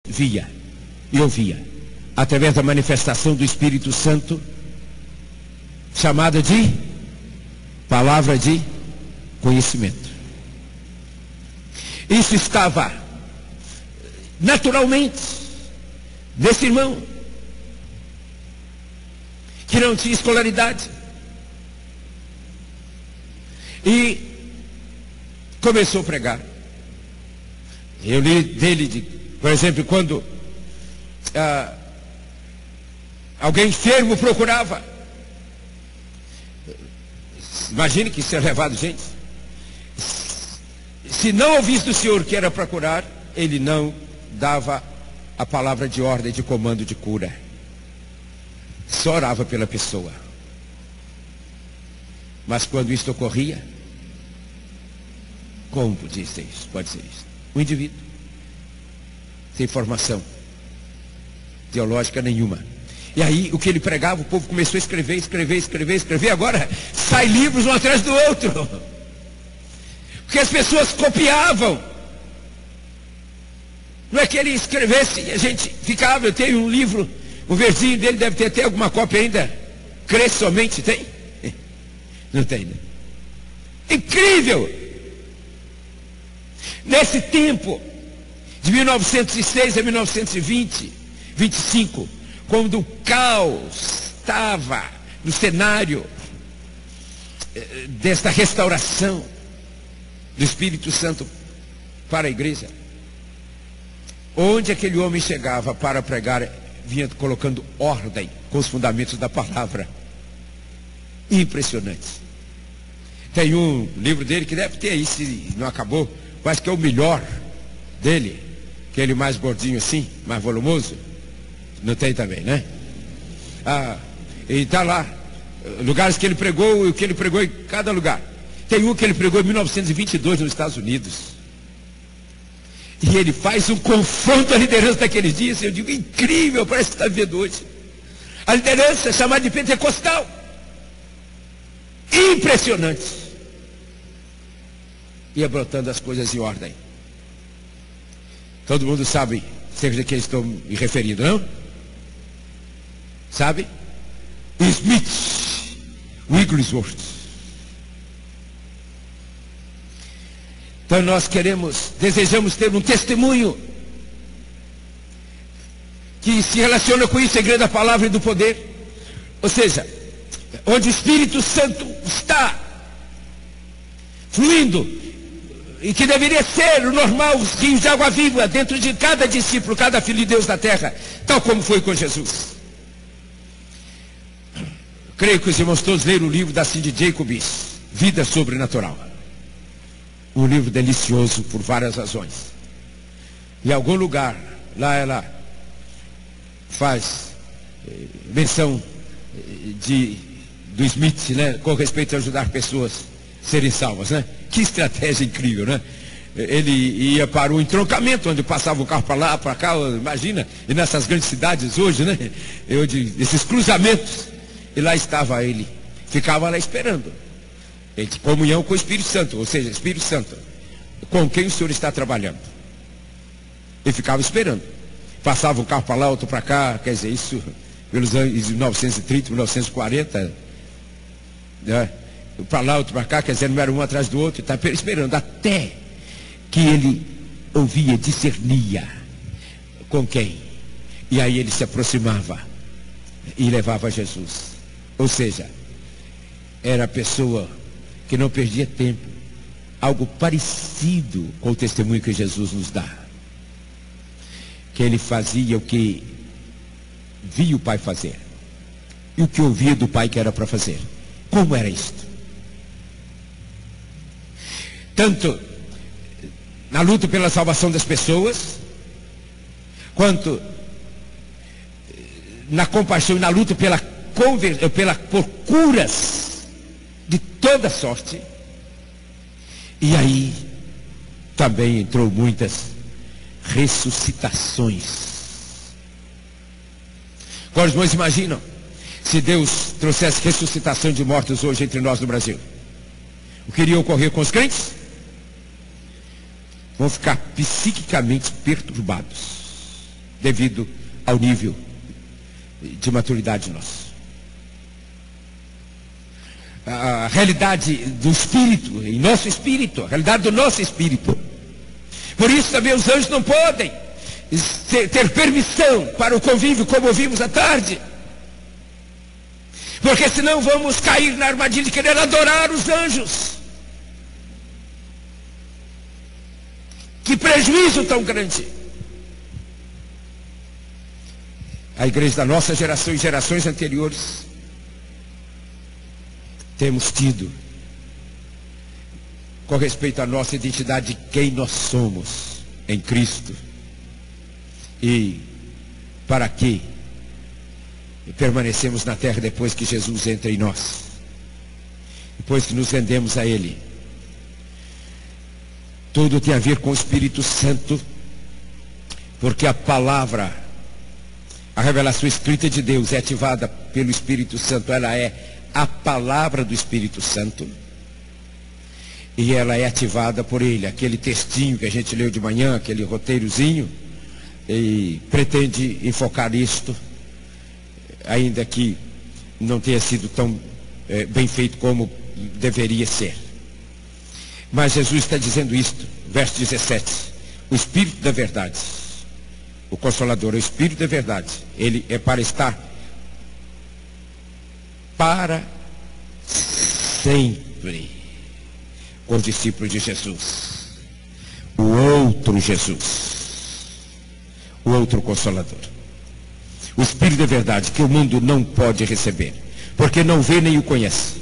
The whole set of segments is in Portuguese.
via e ouvia, através da manifestação do Espírito Santo, chamada de palavra de conhecimento. Isso estava naturalmente nesse irmão, que não tinha escolaridade, e começou a pregar. Eu li dele, por exemplo, quando alguém enfermo procurava. Imagine que isso é levado, gente. Se não ouvisse do Senhor que era para curar, ele não dava a palavra de ordem, de comando de cura. Só orava pela pessoa. Mas quando isso ocorria, como podia ser isso? Pode ser isso. O indivíduo, sem formação teológica nenhuma. E aí, o que ele pregava, o povo começou a escrever. Agora, sai livros um atrás do outro. Porque as pessoas copiavam. Não é que ele escrevesse e a gente ficava. Eu tenho um livro, o verdinho dele deve ter até alguma cópia ainda. Cresce somente, tem? Não tem, né? Incrível! Nesse tempo, de 1906 a 1925, quando o caos estava no cenário desta restauração do Espírito Santo para a igreja, onde aquele homem chegava para pregar, vinha colocando ordem com os fundamentos da palavra. Impressionante. Tem um livro dele que deve ter aí, se não acabou, mas que é o melhor dele, aquele mais gordinho assim, mais volumoso. Não tem também, né? E está lá, lugares que ele pregou, e o que ele pregou em cada lugar. Tem um que ele pregou em 1922 nos Estados Unidos. E ele faz um confronto à liderança daqueles dias. Eu digo, incrível, parece que está vivendo hoje. A liderança é chamada de pentecostal. Impressionante. Ia brotando as coisas em ordem. Todo mundo sabe cerca de quem estou me referindo, não? Sabe? Smith Wigglesworth. Então nós desejamos ter um testemunho que se relaciona com isso, a igreja da palavra e do poder. Ou seja, onde o Espírito Santo está fluindo, e que deveria ser o normal, os rios de água viva dentro de cada discípulo, cada filho de Deus da terra, tal como foi com Jesus. Creio que os irmãos todos leram o livro da Cindy Jacobs, Vida Sobrenatural. Um livro delicioso por várias razões. Em algum lugar, lá ela faz menção do Smith, né, com respeito a ajudar pessoas a serem salvas, né? Que estratégia incrível, né? Ele ia para o entroncamento, onde passava o carro para lá, para cá, imagina, e nessas grandes cidades hoje, né? Esses cruzamentos, e lá estava ele, ficava lá esperando. Ele tinha comunhão com o Espírito Santo, ou seja, Espírito Santo, com quem o Senhor está trabalhando. Ele ficava esperando. Passava o carro para lá, outro para cá, quer dizer, isso pelos anos 1930, 1940, né? Para lá, outro para cá, quer dizer, não era um atrás do outro, está esperando, até que ele ouvia, discernia com quem. E aí ele se aproximava e levava a Jesus. Ou seja, era a pessoa que não perdia tempo. Algo parecido com o testemunho que Jesus nos dá. Que ele fazia o que via o Pai fazer. E o que ouvia do Pai que era para fazer. Como era isto? Tanto na luta pela salvação das pessoas, quanto na compaixão e na luta por curas de toda sorte. E aí também entrou muitas ressuscitações. Agora os irmãos imaginam se Deus trouxesse ressuscitação de mortos hoje entre nós no Brasil. O que iria ocorrer com os crentes? Vão ficar psiquicamente perturbados. devido ao nível de maturidade nosso. A realidade do Espírito, em nosso Espírito, a realidade do nosso Espírito. Por isso também os anjos não podem ter permissão para o convívio, como ouvimos à tarde. Porque senão vamos cair na armadilha de querer adorar os anjos. Que prejuízo tão grande. A igreja da nossa geração e gerações anteriores temos tido, com respeito à nossa identidade de quem nós somos em Cristo e para que permanecemos na terra depois que Jesus entra em nós, depois que nos rendemos a Ele. Tudo tem a ver com o Espírito Santo, porque a palavra, a revelação escrita de Deus é ativada pelo Espírito Santo. Ela é a palavra do Espírito Santo e ela é ativada por Ele. Aquele textinho que a gente leu de manhã, aquele roteirozinho, e pretende enfocar isto, ainda que não tenha sido tão bem feito como deveria ser. Mas Jesus está dizendo isto, verso 17: o Espírito da verdade, o Consolador, o Espírito da verdade, ele é para estar para sempre com os discípulos de Jesus. O outro Jesus, o outro Consolador, o Espírito da verdade, que o mundo não pode receber, porque não vê nem o conhece.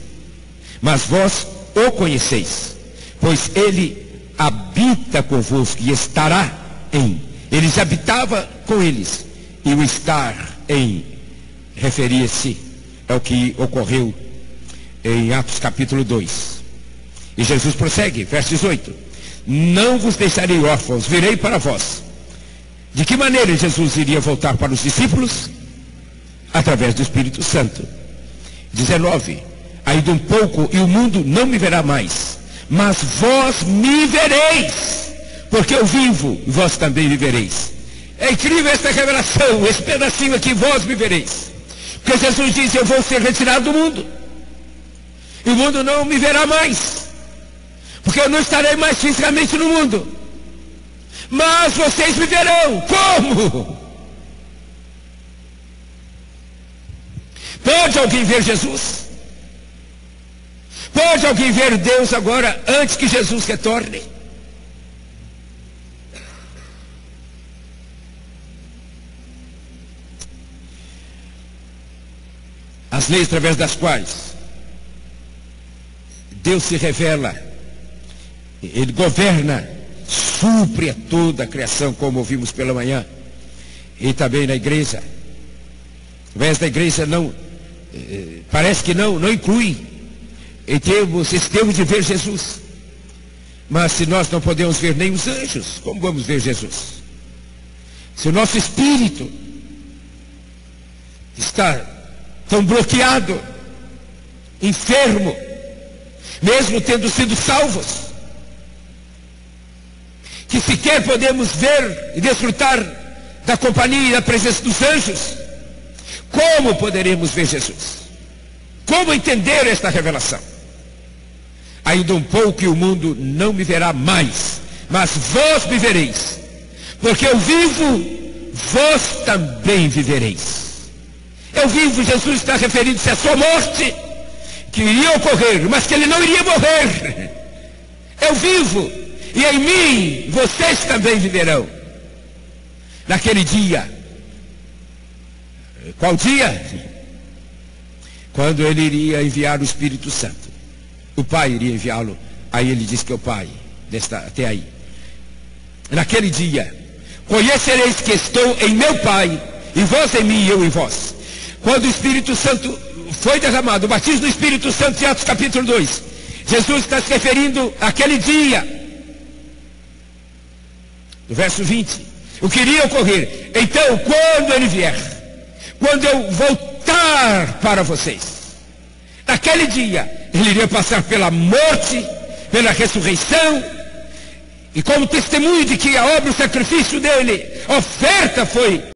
Mas vós o conheceis, pois ele habita convosco e estará em. Ele já habitava com eles, e o estar em referia-se ao que ocorreu em Atos capítulo 2. E Jesus prossegue, verso 18: não vos deixarei órfãos, virei para vós. De que maneira Jesus iria voltar para os discípulos? Através do Espírito Santo. 19: ainda um pouco e o mundo não me verá mais, mas vós me vereis, porque eu vivo e vós também vivereis. É incrível esta revelação, esse pedacinho aqui: vós me vereis. Porque Jesus diz: eu vou ser retirado do mundo, e o mundo não me verá mais, porque eu não estarei mais fisicamente no mundo, mas vocês me verão. Como? Pode alguém ver Jesus? Pode alguém ver Deus agora, antes que Jesus retorne? As leis através das quais Deus se revela, Ele governa, supre a toda a criação, como ouvimos pela manhã, e também na igreja. Através da igreja não, parece que não inclui esse termo de ver Jesus. Mas se nós não podemos ver nem os anjos, como vamos ver Jesus? Se o nosso espírito está tão bloqueado, enfermo, mesmo tendo sido salvos, que sequer podemos ver e desfrutar da companhia e da presença dos anjos, como poderemos ver Jesus? Como entender esta revelação? Ainda um pouco e o mundo não me verá mais, mas vós me vereis, porque eu vivo, vós também vivereis. Eu vivo, Jesus está referindo-se à sua morte, que iria ocorrer, mas que ele não iria morrer. Eu vivo, e em mim vocês também viverão. Naquele dia. Qual dia? Quando ele iria enviar o Espírito Santo. O Pai iria enviá-lo. Aí ele diz que é o Pai, até aí. Naquele dia, conhecereis que estou em meu Pai, e vós em mim e eu em vós. Quando o Espírito Santo foi derramado, o batismo do Espírito Santo em Atos capítulo 2, Jesus está se referindo àquele dia, no verso 20, o que iria ocorrer. Então, quando ele vier, quando eu voltar para vocês, naquele dia, ele iria passar pela morte, pela ressurreição, e como testemunho de que a obra e o sacrifício dele, a oferta foi